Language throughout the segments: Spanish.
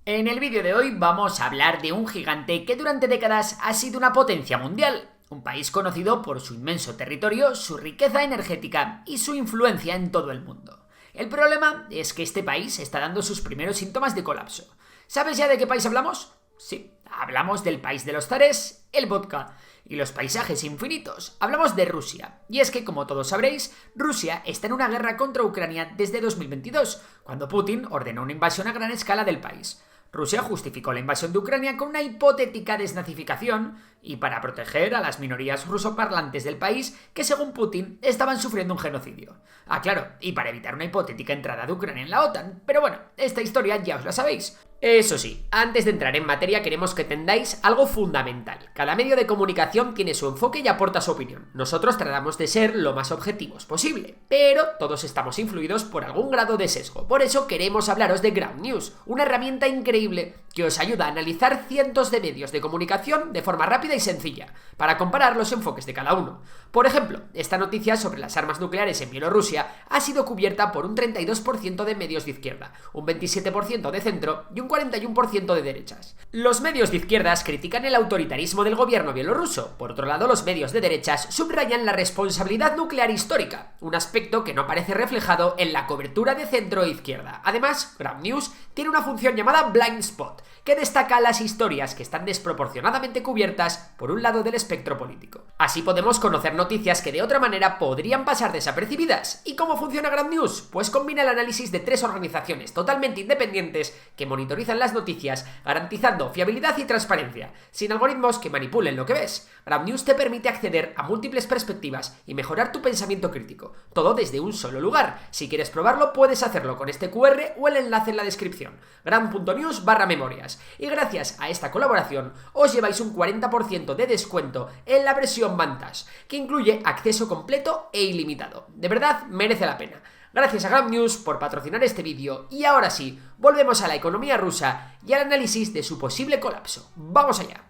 En el vídeo de hoy vamos a hablar de un gigante que durante décadas ha sido una potencia mundial, un país conocido por su inmenso territorio, su riqueza energética y su influencia en todo el mundo. El problema es que este país está dando sus primeros síntomas de colapso. ¿Sabes ya de qué país hablamos? Sí, hablamos del país de los zares, el vodka y los paisajes infinitos. Hablamos de Rusia. Y es que, como todos sabréis, Rusia está en una guerra contra Ucrania desde 2022, cuando Putin ordenó una invasión a gran escala del país. Rusia justificó la invasión de Ucrania con una hipotética desnazificación y para proteger a las minorías rusoparlantes del país que, según Putin, estaban sufriendo un genocidio. Ah, claro, y para evitar una hipotética entrada de Ucrania en la OTAN. Pero bueno, esta historia ya os la sabéis. Eso sí, antes de entrar en materia queremos que entendáis algo fundamental. Cada medio de comunicación tiene su enfoque y aporta su opinión. Nosotros tratamos de ser lo más objetivos posible, pero todos estamos influidos por algún grado de sesgo. Por eso queremos hablaros de Ground News, una herramienta increíble que os ayuda a analizar cientos de medios de comunicación de forma rápida y sencilla, para comparar los enfoques de cada uno. Por ejemplo, esta noticia sobre las armas nucleares en Bielorrusia ha sido cubierta por un 32% de medios de izquierda, un 27% de centro y un 41% de derechas. Los medios de izquierdas critican el autoritarismo del gobierno bielorruso. Por otro lado, los medios de derechas subrayan la responsabilidad nuclear histórica, un aspecto que no aparece reflejado en la cobertura de centro e izquierda. Además, Ground News tiene una función llamada Blind Spot, que destaca las historias que están desproporcionadamente cubiertas por un lado del espectro político. Así podemos conocer noticias que de otra manera podrían pasar desapercibidas. ¿Y cómo funciona Ground News? Pues combina el análisis de tres organizaciones totalmente independientes que monitorizan las noticias, garantizando fiabilidad y transparencia, sin algoritmos que manipulen lo que ves. Ground News te permite acceder a múltiples perspectivas y mejorar tu pensamiento crítico, todo desde un solo lugar. Si quieres probarlo, puedes hacerlo con este QR o el enlace en la descripción, ground.news/memorias. Y gracias a esta colaboración os lleváis un 40% de descuento en la versión Vantage, que incluye acceso completo e ilimitado. De verdad, merece la pena. Gracias a Ground News por patrocinar este vídeo y ahora sí, volvemos a la economía rusa y al análisis de su posible colapso. ¡Vamos allá!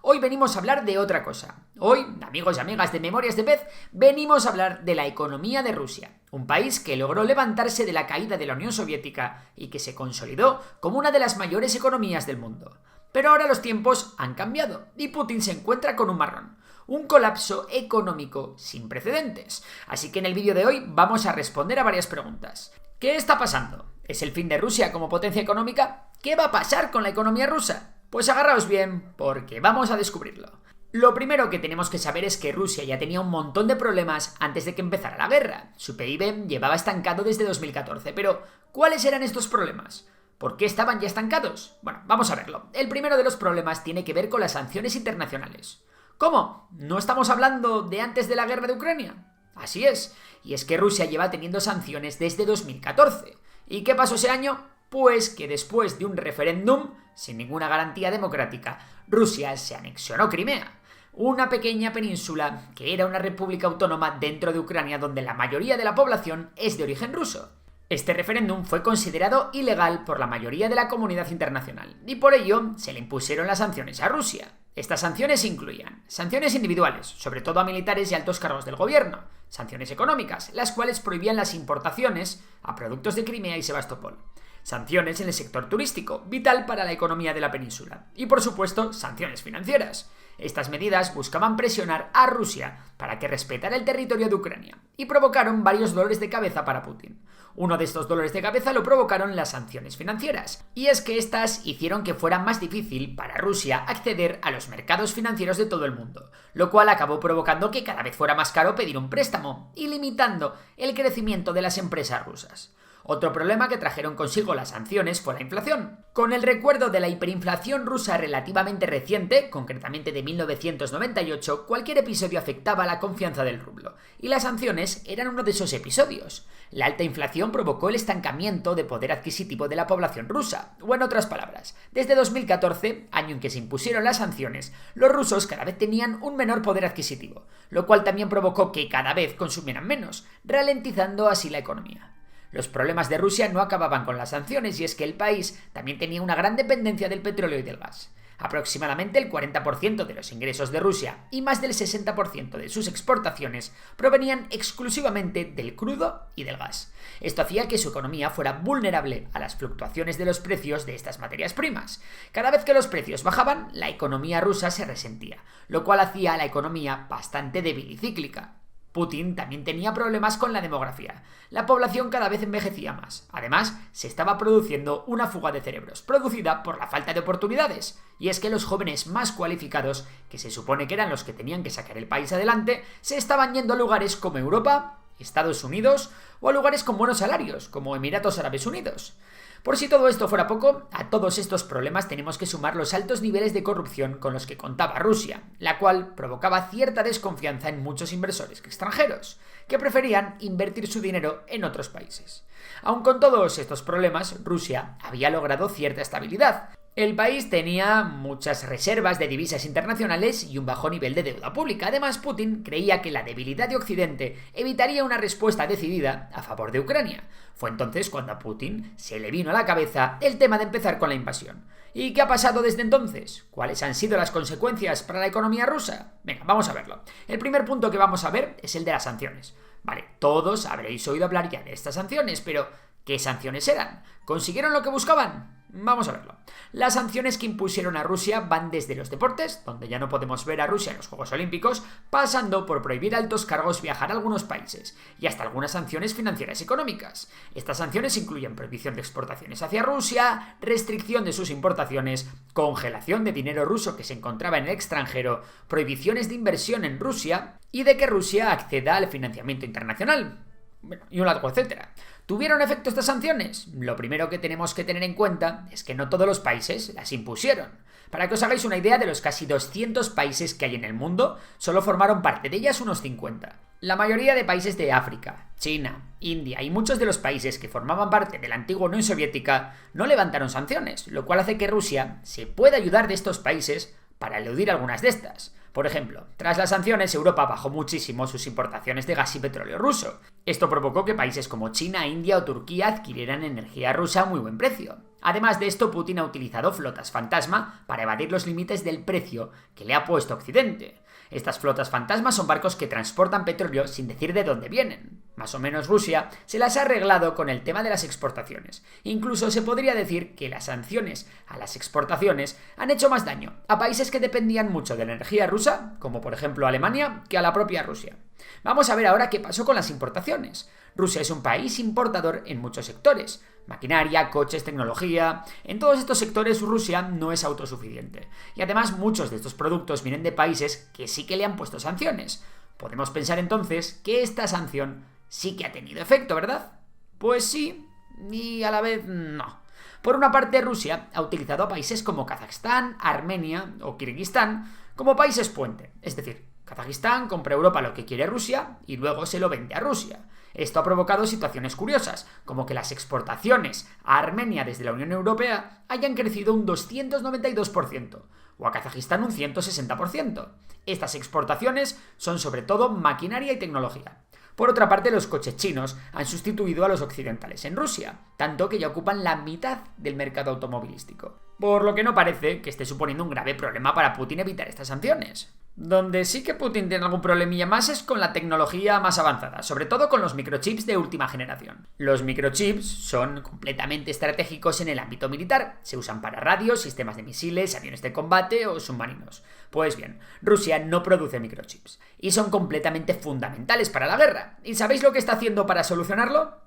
Hoy venimos a hablar de otra cosa. Hoy, amigos y amigas de Memorias de Pez, venimos a hablar de la economía de Rusia, un país que logró levantarse de la caída de la Unión Soviética y que se consolidó como una de las mayores economías del mundo. Pero ahora los tiempos han cambiado y Putin se encuentra con un marrón. Un colapso económico sin precedentes. Así que en el vídeo de hoy vamos a responder a varias preguntas. ¿Qué está pasando? ¿Es el fin de Rusia como potencia económica? ¿Qué va a pasar con la economía rusa? Pues agarraos bien, porque vamos a descubrirlo. Lo primero que tenemos que saber es que Rusia ya tenía un montón de problemas antes de que empezara la guerra. Su PIB llevaba estancado desde 2014, pero ¿cuáles eran estos problemas? ¿Por qué estaban ya estancados? Bueno, vamos a verlo. El primero de los problemas tiene que ver con las sanciones internacionales. ¿Cómo? ¿No estamos hablando de antes de la guerra de Ucrania? Así es, y es que Rusia lleva teniendo sanciones desde 2014. ¿Y qué pasó ese año? Pues que después de un referéndum, sin ninguna garantía democrática, Rusia se anexionó Crimea, una pequeña península que era una república autónoma dentro de Ucrania donde la mayoría de la población es de origen ruso. Este referéndum fue considerado ilegal por la mayoría de la comunidad internacional y por ello se le impusieron las sanciones a Rusia. Estas sanciones incluían sanciones individuales, sobre todo a militares y altos cargos del gobierno, sanciones económicas, las cuales prohibían las importaciones a productos de Crimea y Sebastopol, sanciones en el sector turístico, vital para la economía de la península, y por supuesto, sanciones financieras. Estas medidas buscaban presionar a Rusia para que respetara el territorio de Ucrania y provocaron varios dolores de cabeza para Putin. Uno de estos dolores de cabeza lo provocaron las sanciones financieras, y es que estas hicieron que fuera más difícil para Rusia acceder a los mercados financieros de todo el mundo, lo cual acabó provocando que cada vez fuera más caro pedir un préstamo y limitando el crecimiento de las empresas rusas. Otro problema que trajeron consigo las sanciones fue la inflación. Con el recuerdo de la hiperinflación rusa relativamente reciente, concretamente de 1998, cualquier episodio afectaba la confianza del rublo, y las sanciones eran uno de esos episodios. La alta inflación provocó el estancamiento de poder adquisitivo de la población rusa, o en otras palabras, desde 2014, año en que se impusieron las sanciones, los rusos cada vez tenían un menor poder adquisitivo, lo cual también provocó que cada vez consumieran menos, ralentizando así la economía. Los problemas de Rusia no acababan con las sanciones y es que el país también tenía una gran dependencia del petróleo y del gas. Aproximadamente el 40% de los ingresos de Rusia y más del 60% de sus exportaciones provenían exclusivamente del crudo y del gas. Esto hacía que su economía fuera vulnerable a las fluctuaciones de los precios de estas materias primas. Cada vez que los precios bajaban, la economía rusa se resentía, lo cual hacía a la economía bastante débil y cíclica. Putin también tenía problemas con la demografía. La población cada vez envejecía más. Además, se estaba produciendo una fuga de cerebros, producida por la falta de oportunidades. Y es que los jóvenes más cualificados, que se supone que eran los que tenían que sacar el país adelante, se estaban yendo a lugares como Europa, Estados Unidos o a lugares con buenos salarios, como Emiratos Árabes Unidos. Por si todo esto fuera poco, a todos estos problemas tenemos que sumar los altos niveles de corrupción con los que contaba Rusia, la cual provocaba cierta desconfianza en muchos inversores extranjeros, que preferían invertir su dinero en otros países. Aun con todos estos problemas, Rusia había logrado cierta estabilidad. El país tenía muchas reservas de divisas internacionales y un bajo nivel de deuda pública. Además, Putin creía que la debilidad de Occidente evitaría una respuesta decidida a favor de Ucrania. Fue entonces cuando a Putin se le vino a la cabeza el tema de empezar con la invasión. ¿Y qué ha pasado desde entonces? ¿Cuáles han sido las consecuencias para la economía rusa? Venga, vamos a verlo. El primer punto que vamos a ver es el de las sanciones. Vale, todos habréis oído hablar ya de estas sanciones, pero ¿qué sanciones eran? ¿Consiguieron lo que buscaban? Vamos a verlo. Las sanciones que impusieron a Rusia van desde los deportes, donde ya no podemos ver a Rusia en los Juegos Olímpicos, pasando por prohibir a altos cargos viajar a algunos países, y hasta algunas sanciones financieras y económicas. Estas sanciones incluyen prohibición de exportaciones hacia Rusia, restricción de sus importaciones, congelación de dinero ruso que se encontraba en el extranjero, prohibiciones de inversión en Rusia y de que Rusia acceda al financiamiento internacional. Bueno, y un largo etcétera. ¿Tuvieron efecto estas sanciones? Lo primero que tenemos que tener en cuenta es que no todos los países las impusieron. Para que os hagáis una idea, de los casi 200 países que hay en el mundo, solo formaron parte de ellas unos 50. La mayoría de países de África, China, India y muchos de los países que formaban parte de la antigua Unión Soviética no levantaron sanciones, lo cual hace que Rusia se pueda ayudar de estos países para eludir algunas de estas. Por ejemplo, tras las sanciones, Europa bajó muchísimo sus importaciones de gas y petróleo ruso. Esto provocó que países como China, India o Turquía adquirieran energía rusa a muy buen precio. Además de esto, Putin ha utilizado flotas fantasma para evadir los límites del precio que le ha puesto Occidente. Estas flotas fantasma son barcos que transportan petróleo sin decir de dónde vienen. Más o menos Rusia se las ha arreglado con el tema de las exportaciones. Incluso se podría decir que las sanciones a las exportaciones han hecho más daño a países que dependían mucho de la energía rusa, como por ejemplo Alemania, que a la propia Rusia. Vamos a ver ahora qué pasó con las importaciones. Rusia es un país importador en muchos sectores. Maquinaria, coches, tecnología. En todos estos sectores Rusia no es autosuficiente. Y además muchos de estos productos vienen de países que sí que le han puesto sanciones. Podemos pensar entonces que esta sanción sí que ha tenido efecto, ¿verdad? Pues sí, y a la vez no. Por una parte, Rusia ha utilizado a países como Kazajstán, Armenia o Kirguistán como países puente. Es decir, Kazajistán compra a Europa lo que quiere Rusia y luego se lo vende a Rusia. Esto ha provocado situaciones curiosas, como que las exportaciones a Armenia desde la Unión Europea hayan crecido un 292%, o a Kazajistán un 160%. Estas exportaciones son sobre todo maquinaria y tecnología. Por otra parte, los coches chinos han sustituido a los occidentales en Rusia, tanto que ya ocupan la mitad del mercado automovilístico. Por lo que no parece que esté suponiendo un grave problema para Putin evitar estas sanciones. Donde sí que Putin tiene algún problemilla más es con la tecnología más avanzada, sobre todo con los microchips de última generación. Los microchips son completamente estratégicos en el ámbito militar, se usan para radios, sistemas de misiles, aviones de combate o submarinos. Pues bien, Rusia no produce microchips y son completamente fundamentales para la guerra. ¿Y sabéis lo que está haciendo para solucionarlo?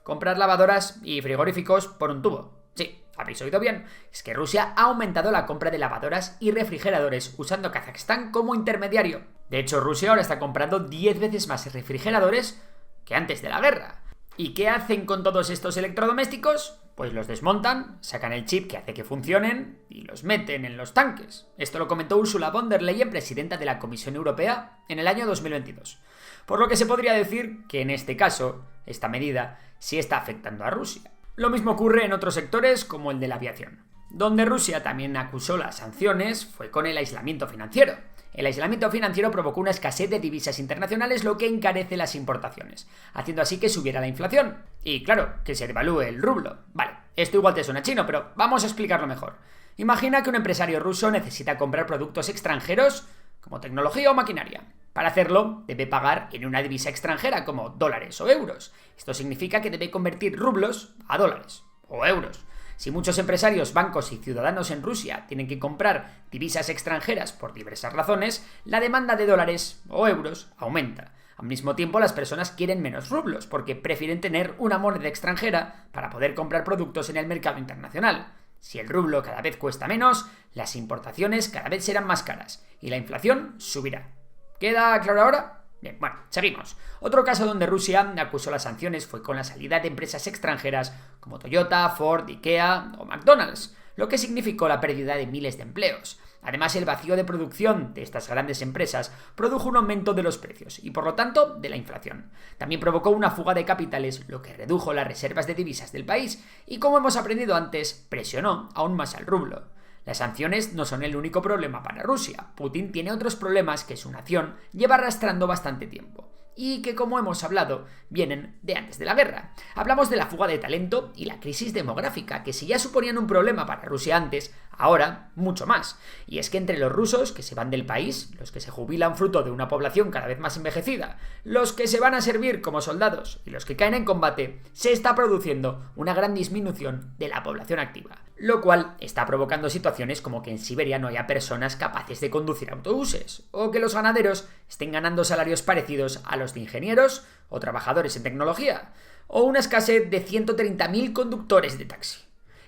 Comprar lavadoras y frigoríficos por un tubo. Sí, habéis oído bien, es que Rusia ha aumentado la compra de lavadoras y refrigeradores usando Kazajstán como intermediario. De hecho, Rusia ahora está comprando 10 veces más refrigeradores que antes de la guerra. ¿Y qué hacen con todos estos electrodomésticos? Pues los desmontan, sacan el chip que hace que funcionen y los meten en los tanques. Esto lo comentó Ursula von der Leyen, presidenta de la Comisión Europea, en el año 2022. Por lo que se podría decir que en este caso, esta medida sí está afectando a Rusia. Lo mismo ocurre en otros sectores como el de la aviación. Donde Rusia también acusó las sanciones fue con el aislamiento financiero. El aislamiento financiero provocó una escasez de divisas internacionales, lo que encarece las importaciones, haciendo así que subiera la inflación. Y claro, que se devalúe el rublo. Vale, esto igual te suena chino, pero vamos a explicarlo mejor. Imagina que un empresario ruso necesita comprar productos extranjeros como tecnología o maquinaria. Para hacerlo, debe pagar en una divisa extranjera como dólares o euros. Esto significa que debe convertir rublos a dólares o euros. Si muchos empresarios, bancos y ciudadanos en Rusia tienen que comprar divisas extranjeras por diversas razones, la demanda de dólares o euros aumenta. Al mismo tiempo, las personas quieren menos rublos porque prefieren tener una moneda extranjera para poder comprar productos en el mercado internacional. Si el rublo cada vez cuesta menos, las importaciones cada vez serán más caras y la inflación subirá. ¿Queda claro ahora? Bien, bueno, seguimos. Otro caso donde Rusia acusó las sanciones fue con la salida de empresas extranjeras como Toyota, Ford, IKEA o McDonald's, lo que significó la pérdida de miles de empleos. Además, el vacío de producción de estas grandes empresas produjo un aumento de los precios y, por lo tanto, de la inflación. También provocó una fuga de capitales, lo que redujo las reservas de divisas del país y, como hemos aprendido antes, presionó aún más al rublo. Las sanciones no son el único problema para Rusia. Putin tiene otros problemas que su nación lleva arrastrando bastante tiempo y que, como hemos hablado, vienen de antes de la guerra. Hablamos de la fuga de talento y la crisis demográfica, que si ya suponían un problema para Rusia antes, ahora mucho más. Y es que entre los rusos que se van del país, los que se jubilan fruto de una población cada vez más envejecida, los que se van a servir como soldados y los que caen en combate, se está produciendo una gran disminución de la población activa, lo cual está provocando situaciones como que en Siberia no haya personas capaces de conducir autobuses, o que los ganaderos estén ganando salarios parecidos a los de ingenieros o trabajadores en tecnología, o una escasez de 130.000 conductores de taxi.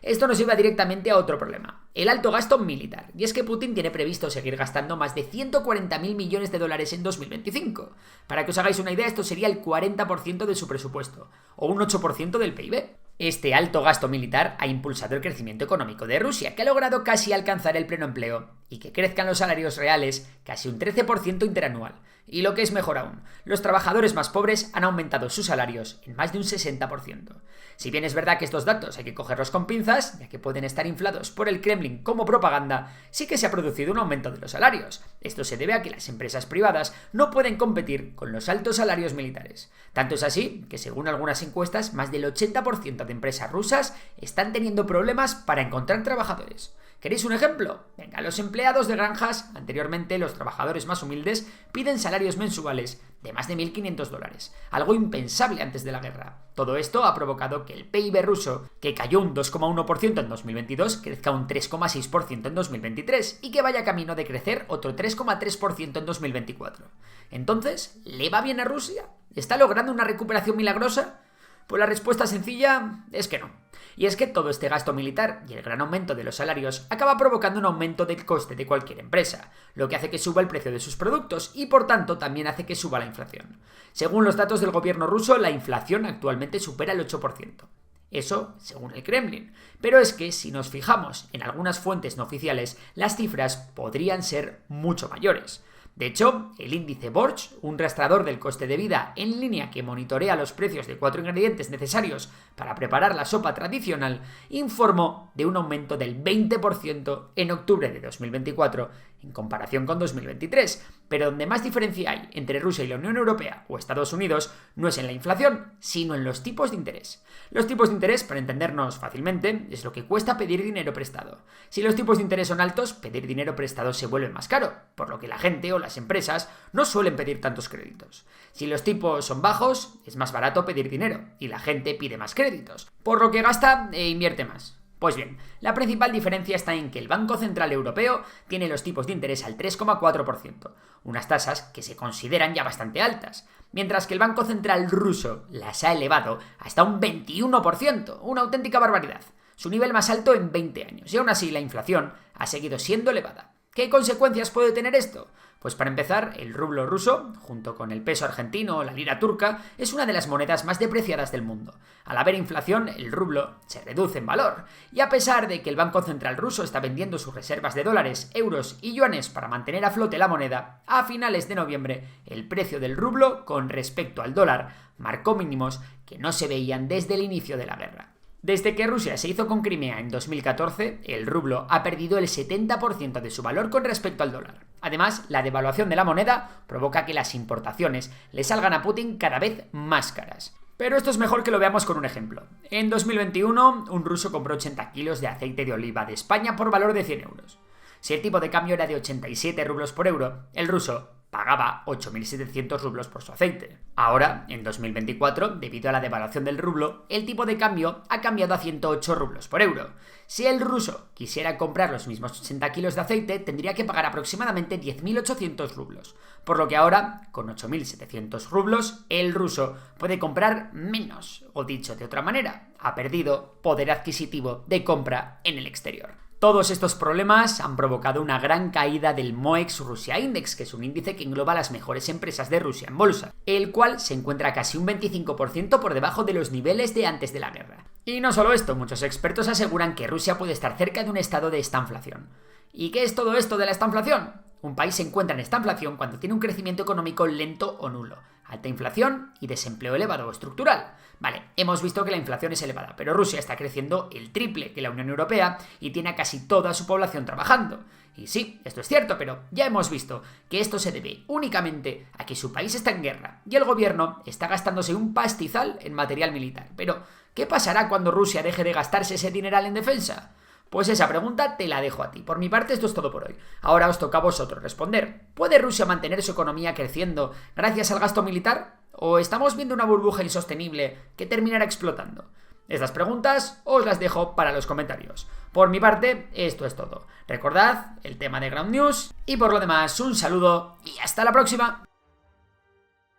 Esto nos lleva directamente a otro problema, el alto gasto militar, y es que Putin tiene previsto seguir gastando más de 140.000 millones de dólares en 2025. Para que os hagáis una idea, esto sería el 40% de su presupuesto, o un 8% del PIB. Este alto gasto militar ha impulsado el crecimiento económico de Rusia, que ha logrado casi alcanzar el pleno empleo y que crezcan los salarios reales casi un 13% interanual. Y lo que es mejor aún, los trabajadores más pobres han aumentado sus salarios en más de un 60%. Si bien es verdad que estos datos hay que cogerlos con pinzas, ya que pueden estar inflados por el Kremlin como propaganda, sí que se ha producido un aumento de los salarios. Esto se debe a que las empresas privadas no pueden competir con los altos salarios militares. Tanto es así que, según algunas encuestas, más del 80% de empresas rusas están teniendo problemas para encontrar trabajadores. ¿Queréis un ejemplo? Venga, los empleados de granjas, anteriormente los trabajadores más humildes, piden salarios mensuales de más de $1.500, algo impensable antes de la guerra. Todo esto ha provocado que el PIB ruso, que cayó un 2,1% en 2022, crezca un 3,6% en 2023 y que vaya camino de crecer otro 3,3% en 2024. Entonces, ¿le va bien a Rusia? ¿Está logrando una recuperación milagrosa? Pues la respuesta sencilla es que no. Y es que todo este gasto militar y el gran aumento de los salarios acaba provocando un aumento del coste de cualquier empresa, lo que hace que suba el precio de sus productos y por tanto también hace que suba la inflación. Según los datos del gobierno ruso, la inflación actualmente supera el 8%. Eso según el Kremlin. Pero es que si nos fijamos en algunas fuentes no oficiales, las cifras podrían ser mucho mayores. De hecho, el índice Borch, un rastreador del coste de vida en línea que monitorea los precios de 4 ingredientes necesarios para preparar la sopa tradicional, informó de un aumento del 20% en octubre de 2024 en comparación con 2023. Pero donde más diferencia hay entre Rusia y la Unión Europea o Estados Unidos no es en la inflación, sino en los tipos de interés. Los tipos de interés, para entendernos fácilmente, es lo que cuesta pedir dinero prestado. Si los tipos de interés son altos, pedir dinero prestado se vuelve más caro, por lo que la gente o las empresas no suelen pedir tantos créditos. Si los tipos son bajos, es más barato pedir dinero y la gente pide más créditos, por lo que gasta e invierte más. Pues bien, la principal diferencia está en que el Banco Central Europeo tiene los tipos de interés al 3,4%, unas tasas que se consideran ya bastante altas, mientras que el Banco Central ruso las ha elevado hasta un 21%, una auténtica barbaridad, su nivel más alto en 20 años, y aún así la inflación ha seguido siendo elevada. ¿Qué consecuencias puede tener esto? Pues para empezar, el rublo ruso, junto con el peso argentino o la lira turca, es una de las monedas más depreciadas del mundo. Al haber inflación, el rublo se reduce en valor, y a pesar de que el Banco Central ruso está vendiendo sus reservas de dólares, euros y yuanes para mantener a flote la moneda, a finales de noviembre el precio del rublo con respecto al dólar marcó mínimos que no se veían desde el inicio de la guerra. Desde que Rusia se hizo con Crimea en 2014, el rublo ha perdido el 70% de su valor con respecto al dólar. Además, la devaluación de la moneda provoca que las importaciones le salgan a Putin cada vez más caras. Pero esto es mejor que lo veamos con un ejemplo. En 2021, un ruso compró 80 kilos de aceite de oliva de España por valor de 100 euros. Si el tipo de cambio era de 87 rublos por euro, el ruso pagaba 8.700 rublos por su aceite. Ahora, en 2024, debido a la devaluación del rublo, el tipo de cambio ha cambiado a 108 rublos por euro. Si el ruso quisiera comprar los mismos 80 kilos de aceite, tendría que pagar aproximadamente 10.800 rublos. Por lo que ahora, con 8.700 rublos, el ruso puede comprar menos, o dicho de otra manera, ha perdido poder adquisitivo de compra en el exterior. Todos estos problemas han provocado una gran caída del MOEX Russia Index, que es un índice que engloba las mejores empresas de Rusia en bolsa, el cual se encuentra casi un 25% por debajo de los niveles de antes de la guerra. Y no solo esto, muchos expertos aseguran que Rusia puede estar cerca de un estado de estanflación. ¿Y qué es todo esto de la estanflación? Un país se encuentra en estanflación cuando tiene un crecimiento económico lento o nulo, alta inflación y desempleo elevado o estructural. Vale, hemos visto que la inflación es elevada, pero Rusia está creciendo el triple que la Unión Europea y tiene a casi toda su población trabajando. Y sí, esto es cierto, pero ya hemos visto que esto se debe únicamente a que su país está en guerra y el gobierno está gastándose un pastizal en material militar. Pero, ¿qué pasará cuando Rusia deje de gastarse ese dineral en defensa? Pues esa pregunta te la dejo a ti. Por mi parte, esto es todo por hoy. Ahora os toca a vosotros responder. ¿Puede Rusia mantener su economía creciendo gracias al gasto militar? ¿O estamos viendo una burbuja insostenible que terminará explotando? Estas preguntas os las dejo para los comentarios. Por mi parte, esto es todo. Recordad el tema de Ground News y por lo demás, un saludo y hasta la próxima.